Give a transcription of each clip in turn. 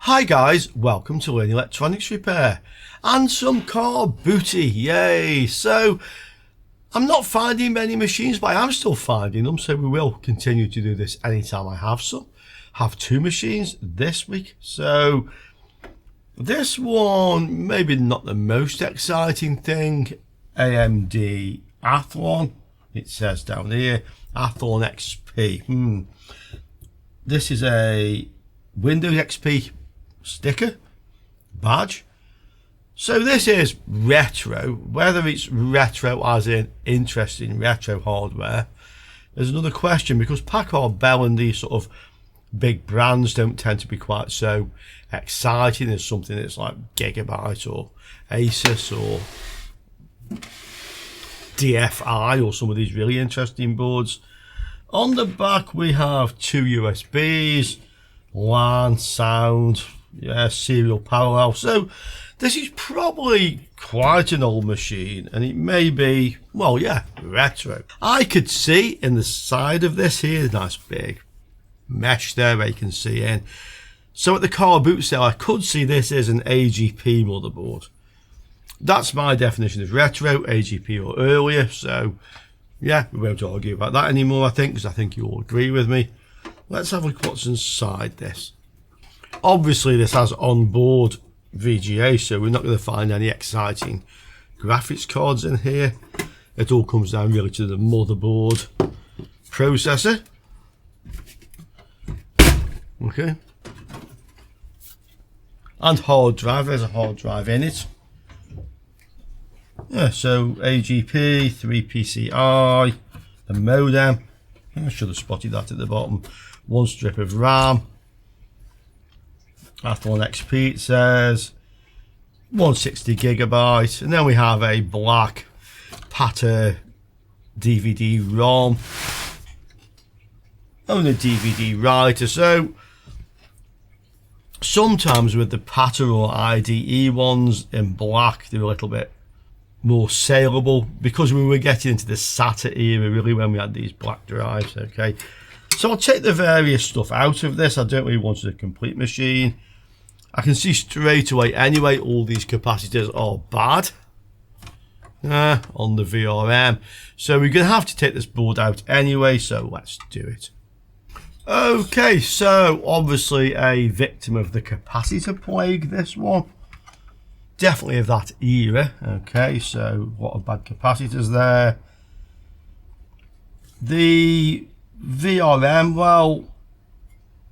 Hi guys, welcome to Learning Electronics Repair and some car booty, yay! So I'm not finding many machines, but I am still finding them, so we will continue to do this anytime I have some. Have two machines this week, so this one maybe not the most exciting thing. AMD Athlon, it says down here, Athlon XP. This is a Windows XP sticker badge. So this is retro. Whether it's retro as in interesting retro hardware is another question, because Packard Bell and these sort of big brands don't tend to be quite so exciting as something that's like Gigabyte or Asus or DFI or some of these really interesting boards. On the back we have two USBs, LAN, sound, serial parallel. So this is probably quite an old machine, and it may be, well, yeah, retro. I could see in the side of this here, nice big mesh there where you can see in. So at the car boot sale, I could see this as an AGP motherboard. That's my definition of retro, AGP or earlier. So yeah, we won't argue about that anymore, I think, because I think you all agree with me. Let's have a look what's inside this. Obviously this has onboard VGA, so we're not going to find any exciting graphics cards in here. It all comes down really to the motherboard, processor. Okay. And hard drive, there's a hard drive in it. Yeah, so AGP, 3 PCI, a modem. I should have spotted that at the bottom. One strip of RAM. Athlon XP, it says. 160 gigabyte. And then we have a black Packard DVD ROM. And a DVD writer. So sometimes with the Packard or IDE ones in black, they're a little bit more saleable, because we were getting into the SATA era really when we had these black drives. Okay, so I'll take the various stuff out of this. I don't really want a complete machine. I can see straight away anyway all these capacitors are bad on the VRM, so we're going to have to take this board out anyway, so let's do it. Okay, so obviously a victim of the capacitor plague, this one. Definitely of that era. Okay, so a lot of bad capacitors there. The VRM, well,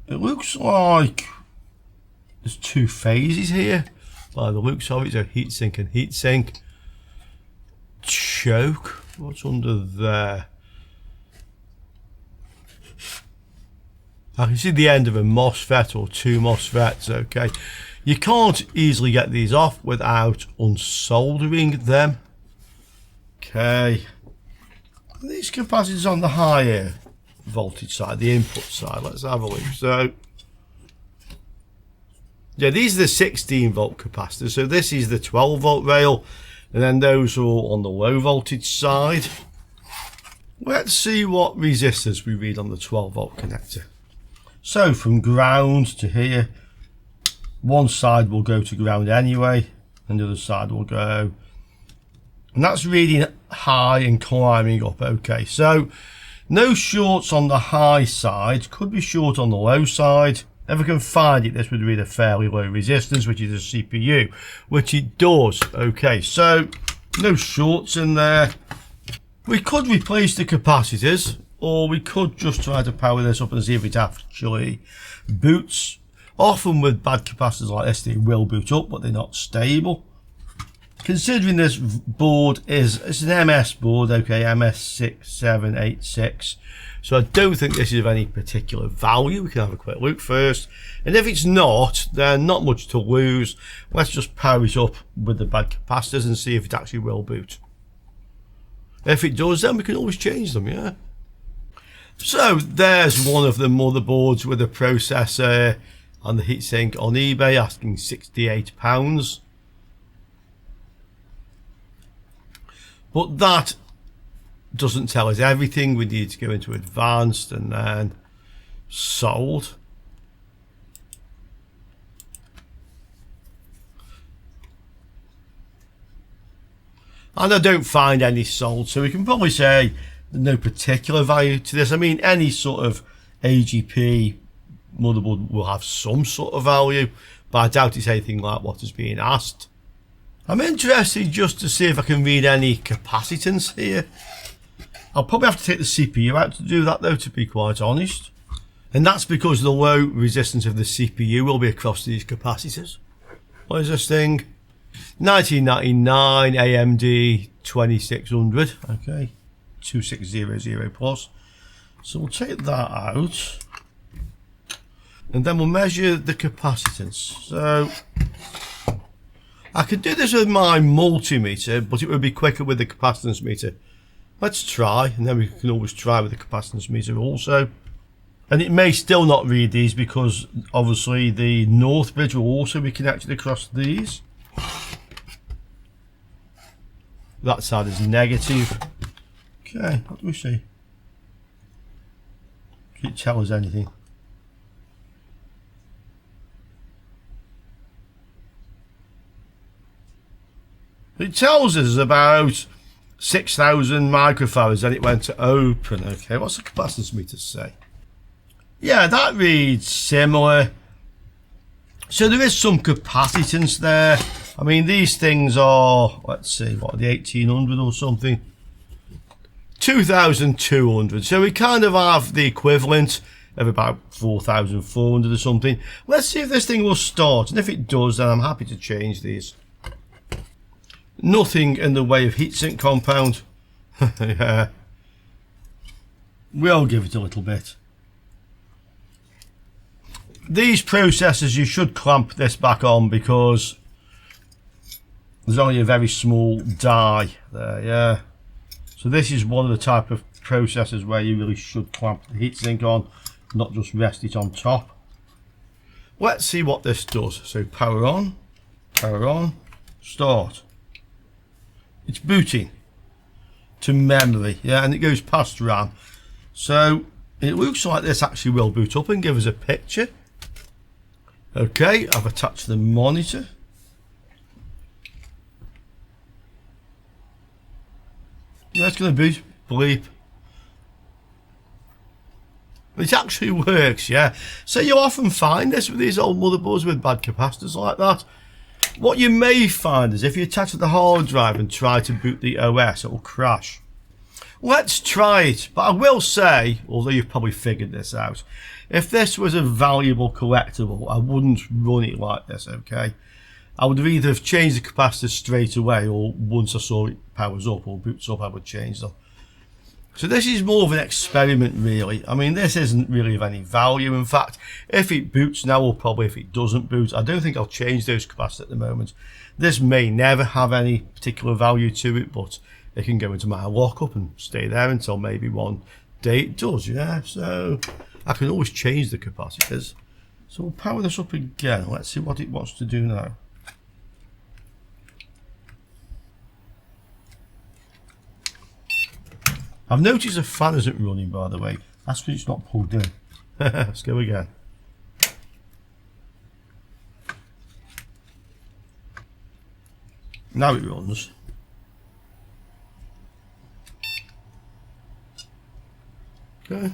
it looks like there's two phases here by the looks of it. So heatsink and heatsink. Choke, what's under there? I can see the end of a MOSFET or two MOSFETs. Okay, you can't easily get these off without unsoldering them. Okay, these capacitors on the higher voltage side, the input side, let's have a look. So yeah, these are the 16 volt capacitors, so this is the 12 volt rail, and then those are all on the low voltage side. Let's see what resistors we read on the 12 volt connector. So from ground to here, one side will go to ground anyway, and the other side will go, and that's reading high and climbing up. Okay, so no shorts on the high side, could be short on the low side. If I can find it, this would read a fairly low resistance, which is a CPU, which it does. Okay, so no shorts in there. We could replace the capacitors, or we could just try to power this up and see if it actually boots. Often with bad capacitors like this, they will boot up, but they're not stable. Considering this board it's an MS board, okay, MS6786. So I don't think this is of any particular value. We can have a quick look first. And if it's not, then not much to lose. Let's just power it up with the bad capacitors and see if it actually will boot. If it does, then we can always change them, yeah. So there's one of the motherboards with a processor and the heatsink on eBay, asking £68. But that doesn't tell us everything. We need to go into advanced and then sold. And I don't find any sold, so we can probably say there's no particular value to this. I mean, any sort of AGP motherboard will have some sort of value, but I doubt it's anything like what is being asked. I'm interested just to see if I can read any capacitance here. I'll probably have to take the CPU out to do that though, to be quite honest. And that's because the low resistance of the CPU will be across these capacitors. What is this thing? 1999 AMD 2600. Okay. 2600 plus. So we'll take that out. And then we'll measure the capacitance. So I could do this with my multimeter, but it would be quicker with the capacitance meter. Let's try, and then we can always try with the capacitance meter also. And it may still not read these because obviously the north bridge will also be connected across these. That side is negative. Okay, what do we see? Can it tell us anything? It tells us about 6,000 microfarads, and it went to open. Okay, what's the capacitance meter say? Yeah, that reads similar. So there is some capacitance there. I mean, these things are, let's see, what are the 1800 or something? 2,200. So we kind of have the equivalent of about 4,400 or something. Let's see if this thing will start, and if it does, then I'm happy to change these. Nothing in the way of heatsink compound. Yeah. We'll give it a little bit. These processors, you should clamp this back on because there's only a very small die there, yeah. So this is one of the type of processors where you really should clamp the heatsink on, not just rest it on top. Let's see what this does. So power on, start. It's booting to memory, yeah, and it goes past RAM. So it looks like this actually will boot up and give us a picture. Okay, I've attached the monitor. Yeah, it's going to boot. Bleep. It actually works, yeah. So you often find this with these old motherboards with bad capacitors like that. What you may find is if you attach the hard drive and try to boot the OS, it will crash. Let's try it, but I will say, although you've probably figured this out, if this was a valuable collectible, I wouldn't run it like this, okay? I would either have changed the capacitor straight away, or once I saw it powers up or boots up, I would change them. So this is more of an experiment, really. I mean, this isn't really of any value. In fact, if it boots now, or probably if it doesn't boot, I don't think I'll change those capacitors at the moment. This may never have any particular value to it, but it can go into my lockup and stay there until maybe one day it does, yeah. So I can always change the capacitors. So we'll power this up again. Let's see what it wants to do now. I've noticed the fan isn't running, by the way. That's because it's not plugged in. Let's go again. Now it runs. Okay.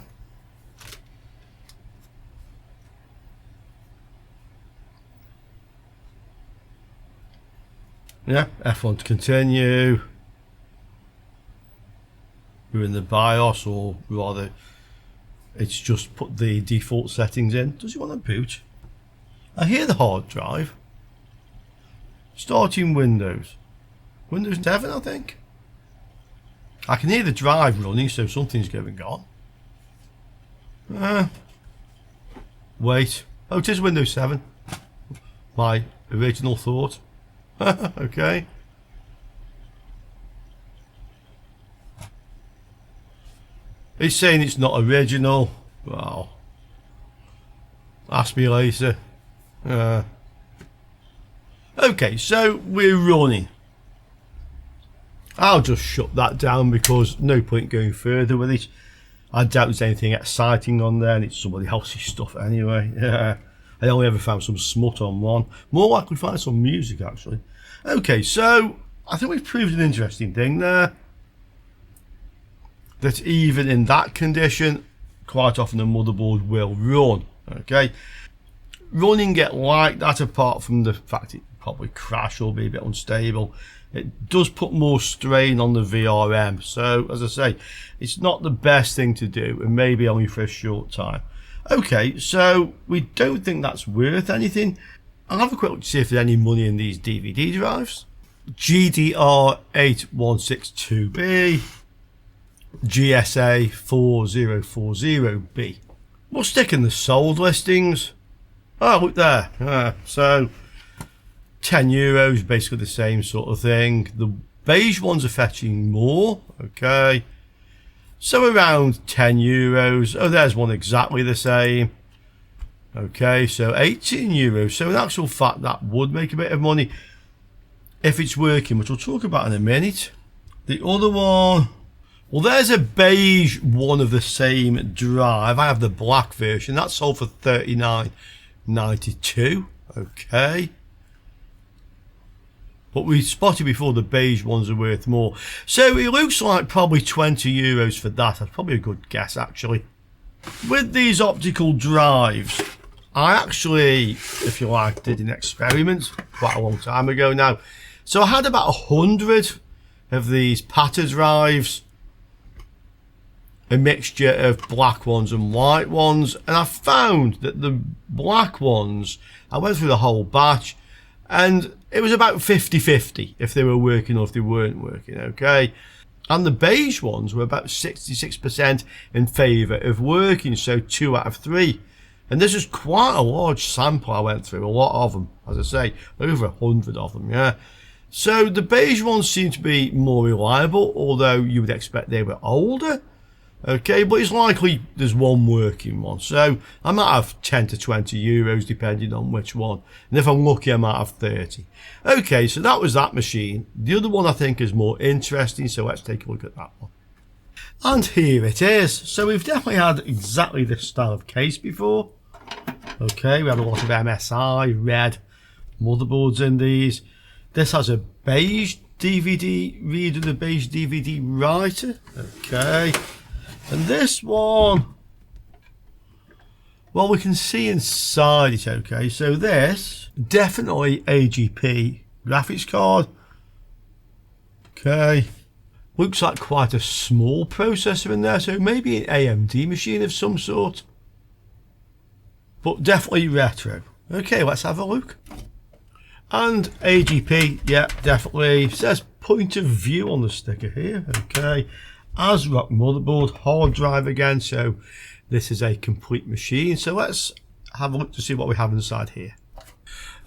Yeah, F1 to continue. We're in the BIOS, or rather it's just put the default settings in. Does it want to boot? I hear the hard drive. Starting Windows 7, I think. I can hear the drive running, so something's going on. Wait. Oh, it is Windows 7. My original thought. Okay. It's saying it's not original. Wow. Ask me later. Okay, so we're running. I'll just shut that down because no point going further with it. I doubt there's anything exciting on there, and it's somebody else's stuff anyway. Yeah. I only ever found some smut on one. More likely find some music actually. Okay, so I think we've proved an interesting thing there, that even in that condition, quite often the motherboard will run. Okay, running it like that, apart from the fact it probably crash or be a bit unstable, it does put more strain on the VRM. So as I say, it's not the best thing to do, and maybe only for a short time. Okay, so we don't think that's worth anything. I'll have a quick look to see if there's any money in these DVD drives. GDR8162B, GSA 4040B. We'll stick in the sold listings. Oh, look there. So €10, basically the same sort of thing. The beige ones are fetching more. Okay, so around €10. Oh, there's one exactly the same. Okay, so €18. So in actual fact, that would make a bit of money if it's working, which we'll talk about in a minute. The other one, well, there's a beige one of the same drive. I have the black version. That's sold for $39.92. Okay, but we spotted before the beige ones are worth more. So it looks like probably €20 for that. That's probably a good guess, actually. With these optical drives, I actually, if you like, did an experiment quite a long time ago now. So I had about 100 of these Packard drives, a mixture of black ones and white ones, and I found that the black ones, I went through the whole batch, and it was about 50-50 if they were working or if they weren't working. Okay, and the beige ones were about 66% in favour of working, so 2 out of 3. And this is quite a large sample I went through, a lot of them, as I say, over 100 of them, yeah. So the beige ones seem to be more reliable, although you would expect they were older. Okay, but it's likely there's one working one. So I might have €10 to €20 depending on which one. And if I'm lucky, I might have 30. Okay, so that was that machine. The other one I think is more interesting, so let's take a look at that one. And here it is. So we've definitely had exactly this style of case before. Okay, we had a lot of MSI, red motherboards in these. This has a beige DVD reader, the beige DVD writer. Okay. And this one, well, we can see inside it. Okay, so this, definitely AGP graphics card. Okay, looks like quite a small processor in there, so maybe an AMD machine of some sort, but definitely retro. Okay, let's have a look. And AGP, yeah, definitely. It says point of view on the sticker here. Okay, ASRock motherboard, hard drive again, so this is a complete machine. So let's have a look to see what we have inside here.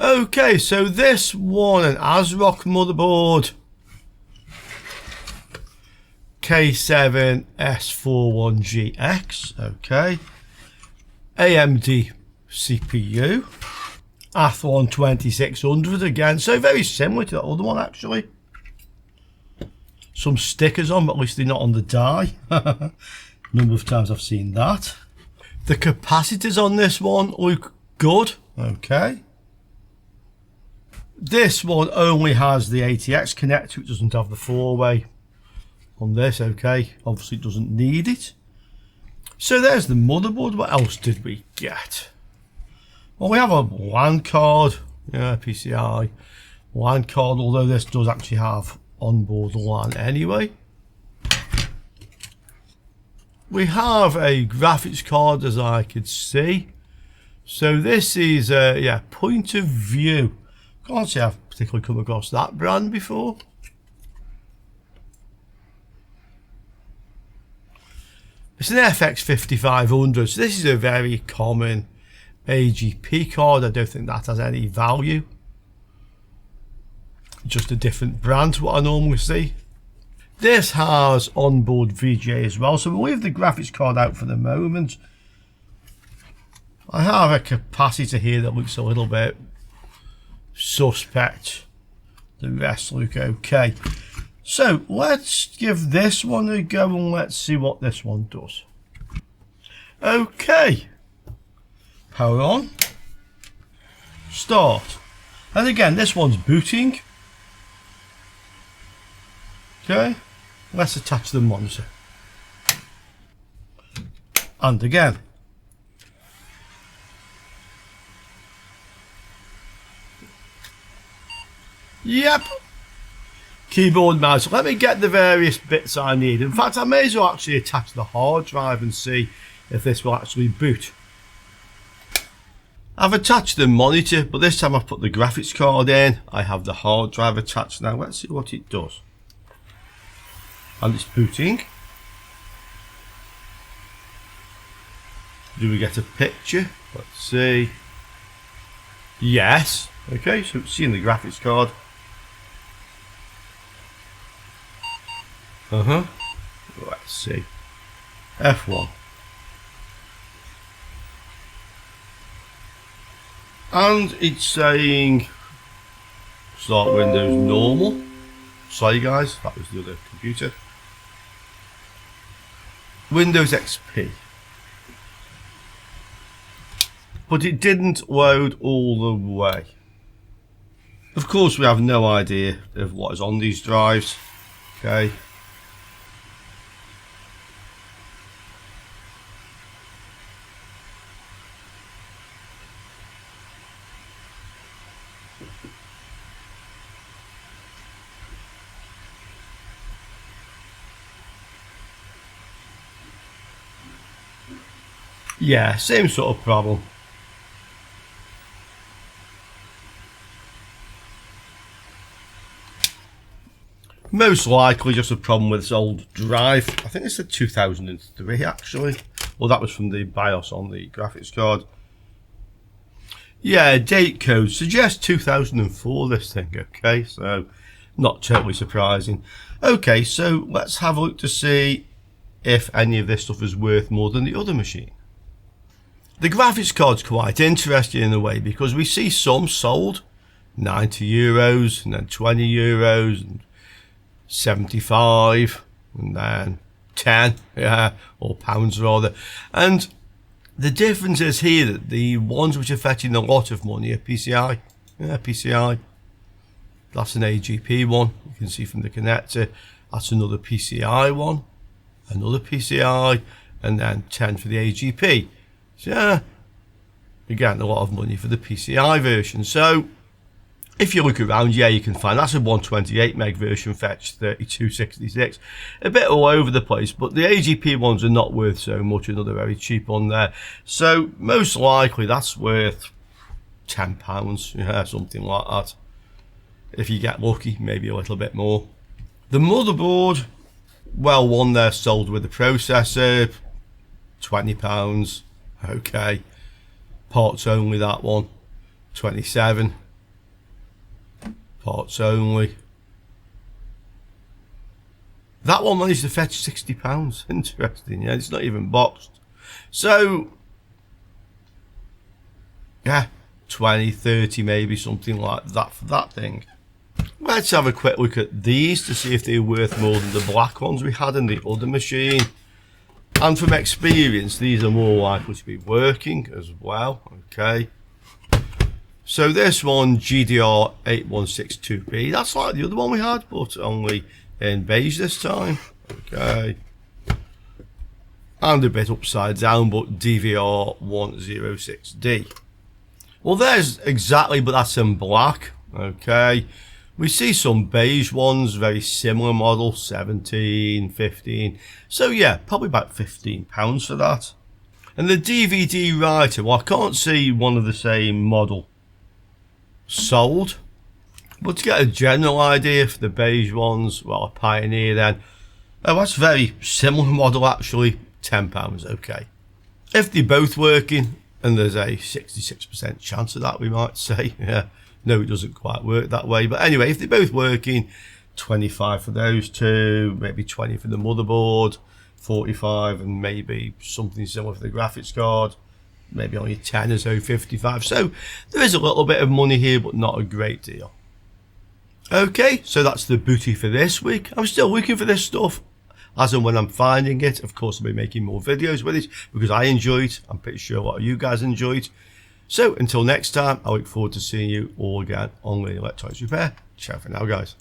Okay, so this one, an ASRock motherboard, K7S41GX, okay, AMD CPU, Athlon 2600 again, so very similar to the other one actually. Some stickers on, but at least they're not on the die. Number of times I've seen that. The capacitors on this one look good. Okay. This one only has the ATX connector. It doesn't have the 4-way on this. Okay. Obviously it doesn't need it. So there's the motherboard. What else did we get? Well, we have a LAN card. Yeah, PCI LAN card, although this does actually have onboard LAN anyway. We have a graphics card, as I could see. So this is yeah, point of view. Can't say I've particularly come across that brand before. It's an FX 5500, so this is a very common AGP card. I don't think that has any value. Just a different brand to what I normally see. This has onboard VGA as well, so we'll leave the graphics card out for the moment. I have a capacitor here that looks a little bit suspect. The rest look okay. So let's give this one a go and let's see what this one does. Okay. Power on. Start. And again, this one's booting. Okay, let's attach the monitor. And again. Yep. Keyboard, mouse. Let me get the various bits I need. In fact, I may as well actually attach the hard drive and see if this will actually boot. I've attached the monitor, but this time I've put the graphics card in. I have the hard drive attached now. Let's see what it does. And it's booting. Do we get a picture? Let's see. Yes. Okay, so it's seeing the graphics card. Let's see. F1. And it's saying start Windows normal. Sorry guys, that was the other computer. Windows XP. But it didn't load all the way. Of course we have no idea of what is on these drives. Okay. Yeah, same sort of problem. Most likely just a problem with this old drive. I think it's a 2003 actually. Well, that was from the BIOS on the graphics card. Yeah, date code suggests 2004 this thing, okay, so not totally surprising. Okay, so let's have a look to see if any of this stuff is worth more than the other machine. The graphics card's quite interesting in a way because we see some sold €90 and then €20 and 75 and then 10, yeah, or pounds rather. And the difference is here that the ones which are fetching a lot of money are PCI. Yeah, PCI. That's an AGP one. You can see from the connector. That's another PCI one. Another PCI. And then 10 for the AGP. So yeah, again, a lot of money for the PCI version. So if you look around, yeah, you can find that's a 128 meg version fetched 3266. A bit all over the place, but the AGP ones are not worth so much. Another very cheap one there. So most likely that's worth £10, yeah, something like that. If you get lucky, maybe a little bit more. The motherboard, well, one there sold with the processor, £20. Okay, parts only, that one, 27. Parts only. That one managed to fetch £60. Interesting, yeah, it's not even boxed. So, yeah, 20, 30 maybe, something like that for that thing. Let's have a quick look at these to see if they're worth more than the black ones we had in the other machine. And from experience, these are more likely to be working as well. Okay. So this one, GDR8162B, that's like the other one we had, but only in beige this time. Okay. And a bit upside down, but DVR106D. Well, there's exactly, but that's in black. Okay. We see some beige ones, very similar model, 17, 15. So yeah, probably about £15 for that. And the DVD writer, well, I can't see one of the same model sold. But to get a general idea for the beige ones, well, a Pioneer then. Oh, that's very similar model actually, £10, okay. If they're both working, and there's a 66% chance of that, we might say, yeah. No, it doesn't quite work that way. But anyway, if they're both working, 25 for those two, maybe 20 for the motherboard, 45, and maybe something similar for the graphics card. Maybe only 10 or so, 55. So there is a little bit of money here, but not a great deal. Okay, so that's the booty for this week. I'm still looking for this stuff. As and when I'm finding it, of course, I'll be making more videos with it because I enjoy it. I'm pretty sure a lot of you guys enjoy it. So until next time, I look forward to seeing you all again on Electronics Repair. Ciao for now, guys.